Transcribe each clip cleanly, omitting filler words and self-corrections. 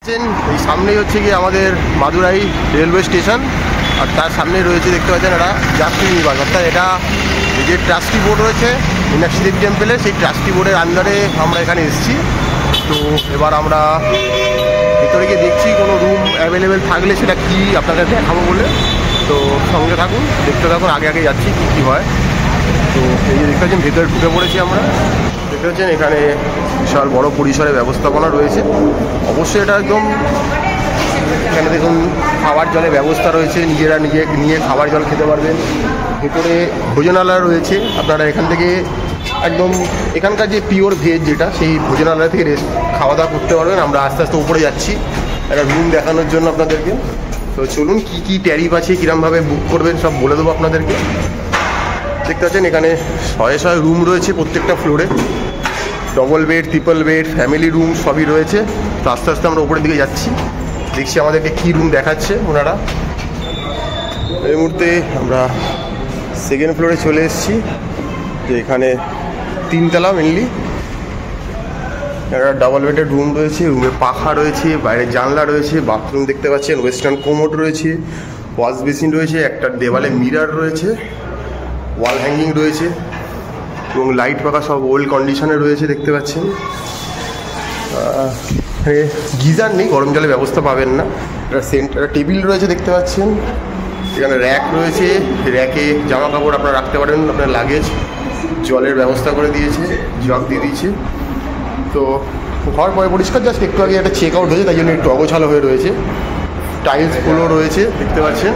এই সামনেই হচ্ছে কি আমাদের মাদুরাই রেলওয়ে স্টেশন, আর তার সামনে রয়েছে দেখতে পাচ্ছেন এটা যাত্রী নিবাস। অর্থাৎ এটা যে ট্রাস্টি বোর্ড রয়েছে মীনাক্ষী দেবী টেম্পেলে, সেই ট্রাস্টি বোর্ডের আন্ডারে আমরা এখানে এসেছি। তো এবার আমরা ভিতরে গিয়ে দেখছি কোনো রুম অ্যাভেলেবেল থাকলে সেটা কি আপনাদের দেখাবো বলে। তো সঙ্গে থাকুন, দেখতে থাকুন, আগে আগে যাচ্ছি কী কী হয়। তো এই যে দেখতে পাচ্ছেন ভেতরে ঢুকে পড়েছি আমরা। দেখতে পাচ্ছেন এখানে বিশাল বড় পরিসরে ব্যবস্থাপনা রয়েছে। অবশ্যই এটা একদম, এখানে দেখুন খাবার জলের ব্যবস্থা রয়েছে, নিজেরা নিয়ে খাবার জল খেতে পারবেন। ভেতরে ভোজনালয় রয়েছে, আপনারা এখান থেকে একদম এখানকার যে পিওর ভেজ যেটা, সেই ভোজনালয় থেকে খাওয়া দাওয়া করতে পারবেন। আমরা আস্তে আস্তে উপরে যাচ্ছি একটা রুম দেখানোর জন্য আপনাদেরকে। তো চলুন কী কী ট্যারিফ আছে, কীরকমভাবে বুক করবেন সব বলে দেবো আপনাদেরকে। দেখতে পাচ্ছেন এখানে শয়ে শয়ে রুম রয়েছে প্রত্যেকটা ফ্লোরে, double bed, triple bed, family room সবই রয়েছে। তো আস্তে আস্তে আমরা উপরের দিকে যাচ্ছি, দেখছি আমাদেরকে কী রুম দেখাচ্ছে ওনারা। এই মুহূর্তে আমরা সেকেন্ড ফ্লোরে চলে এসেছি, যে এখানে 3 তলা মেনলি। একটা ডাবল বেডের রুম রয়েছে, রুমে পাখা রয়েছে, বাইরে জানলা রয়েছে, বাথরুম দেখতে পাচ্ছেন, ওয়েস্টার্ন কোমোড রয়েছে, ওয়াশ বেসিন রয়েছে, একটা দেওয়ালে মিরার রয়েছে, ওয়াল হ্যাঙ্গিং রয়েছে এবং লাইট পাখা সব ওল্ড কন্ডিশনে রয়েছে দেখতে পাচ্ছেন। গিজার নেই, গরম জলের ব্যবস্থা পাবেন না। একটা টেবিল রয়েছে দেখতে পাচ্ছেন, এখানে র্যাক রয়েছে, র্যাকে জামা কাপড় আপনারা রাখতে পারেন, আপনার লাগেজ। জলের ব্যবস্থা করে দিয়েছে, জগ দিয়ে দিয়েছে। তো ঘর পরে পরিষ্কার, জাস্ট একটু আগে একটা চেক আউট হয়েছে, তাই জন্য একটু অগোছালো হয়ে রয়েছে। টাইলসগুলো রয়েছে দেখতে পাচ্ছেন।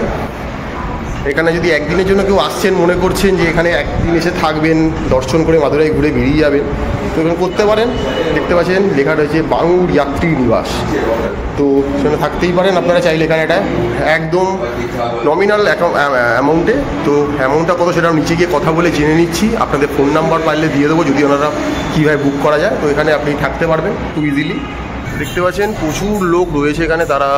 এখানে যদি একদিনের জন্য কেউ আসছেন, মনে করছেন যে এখানে একদিন এসে থাকবেন, দর্শন করে মাদুরাই ঘুরে বেরিয়ে যাবেন, তো এখানে করতে পারেন। দেখতে পাচ্ছেন লেখা রয়েছে বাঙুর যাত্রী নিবাস, তো সেখানে থাকতেই পারেন আপনারা চাইলে। এখানে এটা একদম নমিনাল অ্যামাউন্টে। তো অ্যামাউন্টটা কত সেটা নিচে গিয়ে কথা বলে জেনে নিচ্ছি। আপনাদের ফোন নাম্বার পারলে দিয়ে দেবো, যদি ওনারা কীভাবে বুক করা যায়। তো এখানে আপনি থাকতে পারবেন খুব ইজিলি। দেখতে পাচ্ছেন প্রচুর লোক রয়েছে এখানে, তারা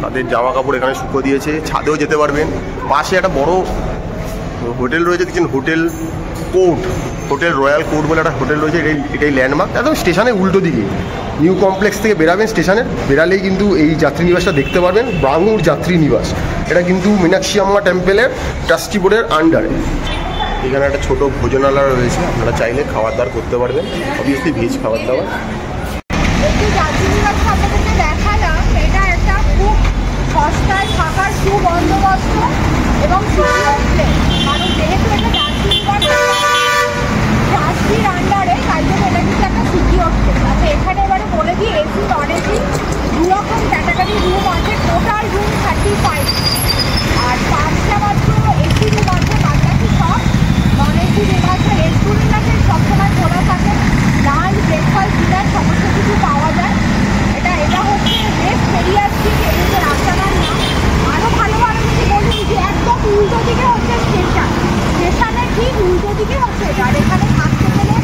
তাদের জামা কাপড় এখানে শুকো দিয়েছে। ছাদেও যেতে পারবেন। পাশে একটা বড় হোটেল রয়েছে, দেখছেন hotel court, hotel royal court বলে একটা হোটেল রয়েছে। এটাই ল্যান্ডমার্ক, একদম স্টেশনের উল্টো দিকে। নিউ কমপ্লেক্স থেকে বেরাবেন, স্টেশনের বেরালেই কিন্তু এই যাত্রী নিবাসটা দেখতে পারবেন, বাঙুর যাত্রী নিবাস। এটা কিন্তু মীনাক্ষী আম্মা টেম্পেলের ট্রাস্টি বোর্ডের আন্ডারে। এখানে একটা ছোটো ভোজনালয় রয়েছে, আপনারা চাইলে খাবার দাবার করতে পারবেন, অবভিয়াসলি ভেজ খাবার দাবার। সস্তায় থাকার সুবন্দোবস্ত এবং কারণ যেহেতু এটা ট্রাস্টির আন্ডারে, তাই জন্য এটা কিন্তু একটা সিটি হোটেল। আচ্ছা, এখানে এবারে বলে দিই এসি নন এসি দুরকম ক্যাটাগরি রুম আছে। টোটাল রুম 35, আর 5টা মাত্র এসি রুম আছে, বাকি সব নন এসি রুম আছে। রেস্টুরেন্ট আছে, সবসময় খোলা থাকে, লাঞ্চ ব্রেকফাস্ট ডিনার সমস্ত কিছু পাওয়া যায়। এটা হচ্ছে বেস্ট এরিয়া ঠিক, এদিকে রাস্তাঘাট না। আরও ভালোভাবে যদি বলি যে একদম উল্টো দিকে হচ্ছে স্টেশন, স্টেশনের ঠিক উল্টো দিকে হচ্ছে। আর এখানে থাকতে গেলে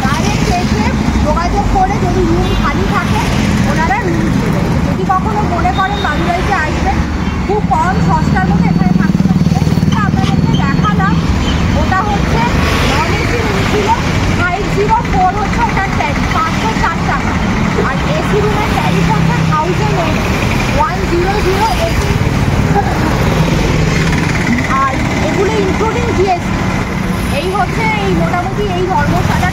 ডাইরেক্ট এসে যোগাযোগ করে যদি রুম খালি থাকে ওনারা রুম দিয়ে দেবে। যদি কখনো মনে করেন মাদুরাইতে আসবেন, খুব কম সস্তার মধ্যে এখানে থাকতে পারবে। আপনাদেরকে দেখালাম ওটা হচ্ছে নন এসি রুম ছিল 504 হচ্ছে ওটার ট্যাক্স 504 টাকা। আর এসি রুমের ট্যারিফ হচ্ছে 1100 আর এগুলো ইনক্লুডিং জিএসটি। এই হচ্ছে এই মোটামুটি এই ধর্মশালা